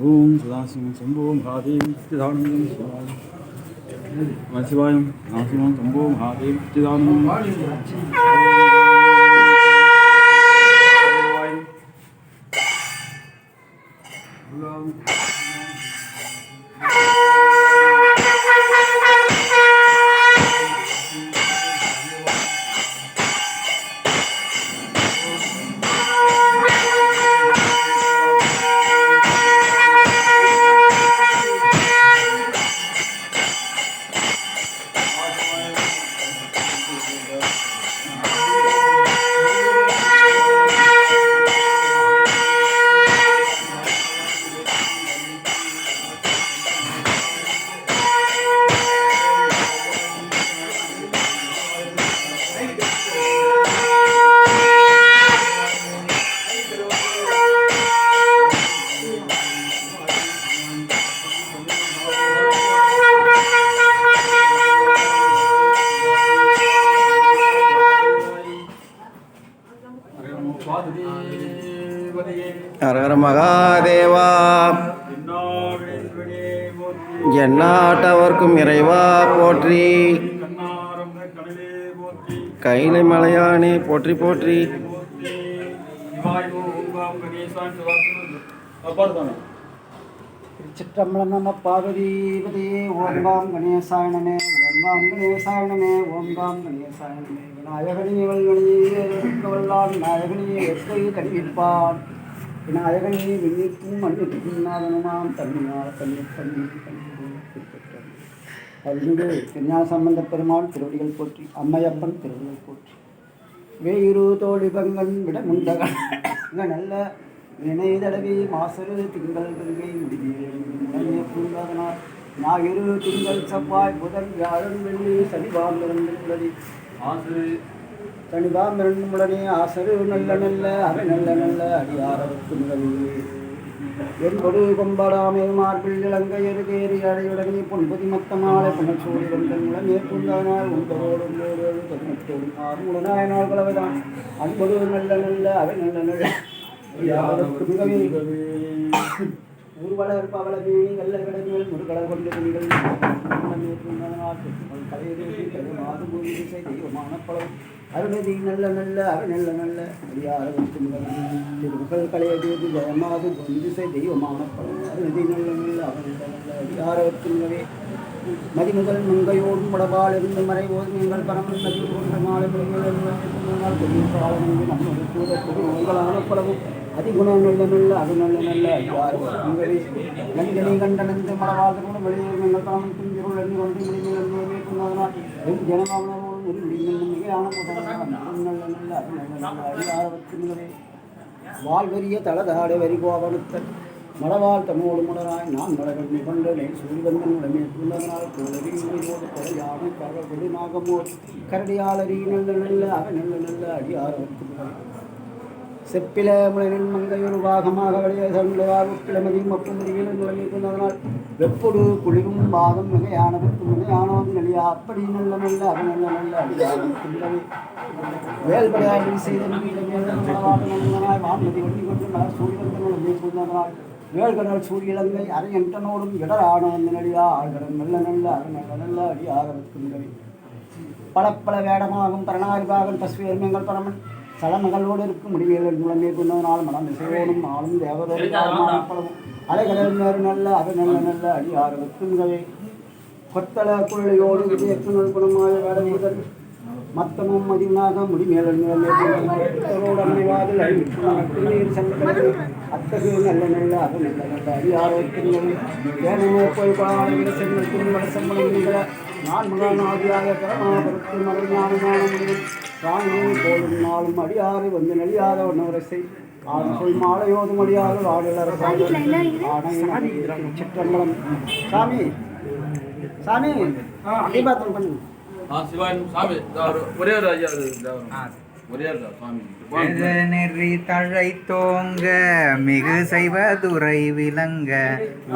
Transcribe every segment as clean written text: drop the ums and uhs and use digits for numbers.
ஓம் சதாசிவம் சம்போ மகாதேவ் சிதானந்தம் சிவாயம் சதாசிவம் சம்போ மகாதேவ் சிதானந்தம் ஹரஹர மகாதேவா. எந்நாட்டவர்க்கும் இறைவா போற்றி. கைலை மலையானே போற்றி போற்றி. திருச்சிற்றம்பலம். நம பார்வதிபதியே. ஓங்காம் கணேசாய நம. ஓங்காம் கணேசாய நம. ஓங்காம் கணேசாய நம. விநாயகனே வல்லான் விநாயகனே வெற்றி கண்டிப்பான். விநாயகனே விண்ணிற்கும் மண்ணிற்கும் நாதனுமாம் தன்மையால் தண்ணீர் தண்ணீர் அருள்மிகு திருஞான சம்பந்த பெருமாள் திருவடிகள் போற்றி. அம்மையப்பன் திருவடிகள் போற்றி. வேயிரு தோழிபங்கன் விடமுண்டகன் நல்ல வினை தடவி மாசரு திங்கள் கங்கை முடிவிலே பூந்தாதனால் ஞாயிறு திங்கள் செவ்வாய் புதன் வியாழன் வெள்ளி சனிபாம்பிரண்டுள்ளது ஆசரு சனிபாம்பிரண்டுடனே ஆசரு நல்ல நல்ல அவை நல்ல நல்ல அடியாரத்து முதலியே என்பது கொம்படாமே மார்பில் இலங்கை எருகேறி அடையுடனே பொன்பதி மத்தமாலை புனச்சோடி வந்தன் முழமே பூந்தானால் உண்டோடு பதினெட்டோடு ஆறுமுடனாய நாள் கலவைதான் அன்பது நல்ல நல்ல அவை நல்ல நல்ல அடியாரத்து மிகவே ஊர்வலர் பவளமேனி வெள்ள கடன்கள் முருகலர் கொண்டு துணிகள் தெய்வமான பழம் அருணதி நல்ல நல்ல அவை நல்ல நல்ல அடியாரத்து திருமகள் கலையதேது ஜெயமாது பொந்திசை தெய்வமான பழம் அருணதி நல்ல நல்ல அவை நல்ல நல்ல அடியாரத்து மிகவே மதிமுதல் மங்கையோடும் படபால் இருந்து மறைவோது நீங்கள் பரமன் நதி கொண்ட மாலை நம்மளான பலவும் அதிகுணம் நல்ல நல்ல அது நல்ல நல்ல நன்கனி கண்டனந்து மடவாதனுடன் வெளியே நீங்கள் பரமன் துஞ்சிருள் எண்ணி கொண்டு முடிவுகள் ஜனமாவனோடு முடிவு மிகையான நல்ல நல்ல அது நல்ல நல்ல அதிகாரவத்து வாழ்வரிய தளதாடு வரி கோபனுத்தன் மடவாள் தமோடு முடராய் நான் மலர்கள் நிகழ்ந்தனை சூழ்வந்தன் உடனே துள்ளதனால் தோழறியோடு கொலையாமை பகவொடு நாகமோ கரடியாளரி நல்ல நல்ல அவை நல்ல நல்ல அடியாரவத்து செப்பில முளையின் மங்கையொரு பாகமாக வெளியே கிளமதியும் அப்புமதியில் நுழைந்ததனால் வெப்பொடு குளிரும் பாகம் மிகையானதற்கு மிகையானோது நெளியா அப்படி நல்ல நல்ல அவை நல்ல நல்ல அடியாரவத்து வேல்படையாடி செய்த வான்மதி ஒட்டி கொண்டு மலர் சூழ்வந்தன் மேற்கொண்டதனால் வேள்கடல் சூரியலங்கை அரை எண்டனோடும் இடரான வந்து நடிகா ஆழ்கடன் நல்ல நல்ல அரை நல்ல நல்ல அடியாரவத்து முதவி பலப்பல வேடமாகும் பரணாரிபாகன் பசுவேர்மங்கள் பரமன் சலமகளோடு இருக்கும் முடிவுகள் மூலம் மேற்கொண்டதனால் மனம் இசையோடும் ஆளும் தேவதோடும் அலைகடல் மேறு நல்ல அரை நல்ல நல்ல அடியாரவத்து முதவே கொத்தள குழலையோடு விஜயக்குணல் குணமாக வேடமுதல் மத்தமும் மதிவனாக முடிமேலோடு அமைவாதில் நீர் சங்கடங்கள் அத்தகு நல்ல நல்ல அது நல்ல நல்ல அடியாரோக்கியம் ஏனமோ போய் பாடங்கள் செல்வல் திருமண சம்பளம் நான் மகாநாதியாக பரமாபுரத்தில் மகள் ஞானமான ராணியை போலும் நாளும் அடியாறு வந்து நெளியாத ஒன்னவரசை ஆண் சொல் மாலையோதும் அடியாக ஆடலர் சிற்றம்பலம் சாமி சாமி அடிபாத்திரம் பண்ணு சிவாயன் சாமி ஒரே ஒரு ஐயா நெறி தழை தோங்க மிகு செய்வதுரை விளங்க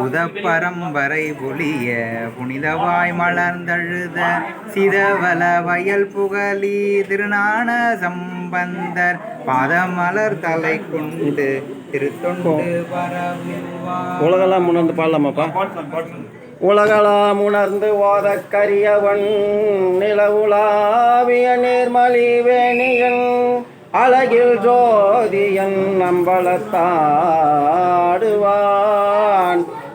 உதப்பரம்பரை பொலிய புனிதவாய் மலர்ந்தழுத சிதவல வயல் புகழி திருநான சம்பந்தர் பாதமலர் தலை கொண்டு திருத்தொண்டு பரவுவார். உலகெல்லாம் உணர்ந்து பாடலாமாப்பா? உலகலாம் உணர்ந்து ஓதக்கரியவன் நிலவுலாவிய நேர்மலி வேணியன் அழகில் ஜோதியன் நம்பலத்தாடுவான்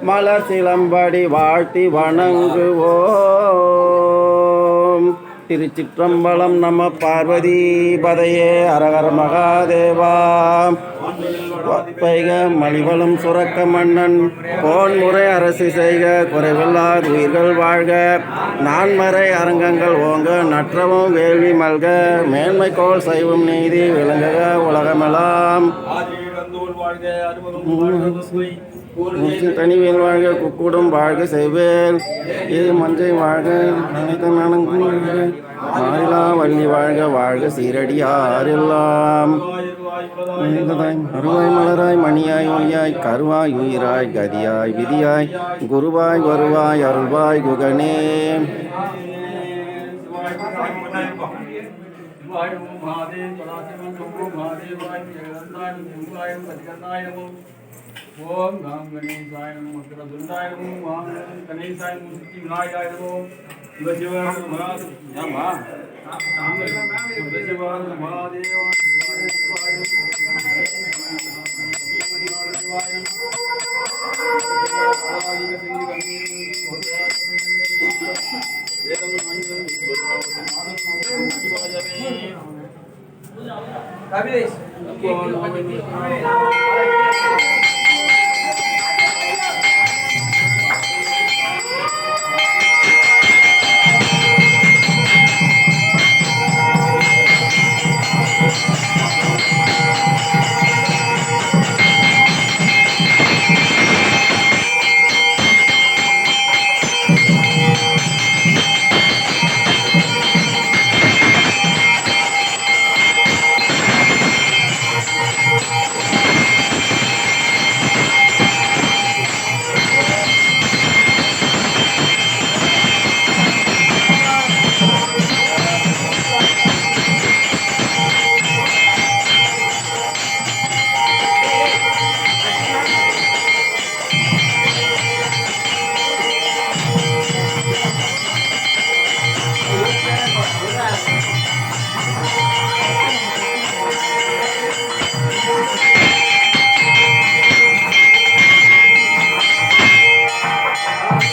மலர் சிலம்படி வாழ்த்தி வணங்குவோம். திருச்சிற்றம்பலம். நம பார்வதி பதையே. அரகர மகாதேவா. வைக மலிவளம் சுரக்க மன்னன் போன்முறை அரசு செய்க குறைவில்லாத உயிர்கள் வாழ்க. நான்மறை அரங்கங்கள் ஓங்க நற்றவும் வேள்வி மல்க. மேன்மைக்கோள் சைவம் நீதி விளங்குக உலகமெல்லாம். தனிவேல் வாழ்க குக்குடம் வாழ்க செய்வேல் இது மஞ்சை வாழ்க அனைத்து மாறிலா வள்ளி வாழ்க வாழ்க சீரடியாரெல்லாம். அருவாய் மலராய் மணியாய் ஒளியாய் கருவாய் உயிராய் கதியாய் விதியாய் குருவாய் வருவாய் அருள்வாய் குகனே. ஓம் காம் கணேசாய நமோ மந்திரதுண்டாய நமோ வாம் கணேசாய நமோ சித்தி விநாயகாய நமோ சிவசிவாய மகாதேவ ஏமா சிவசிவாய மகாதேவ கபிலேஷ்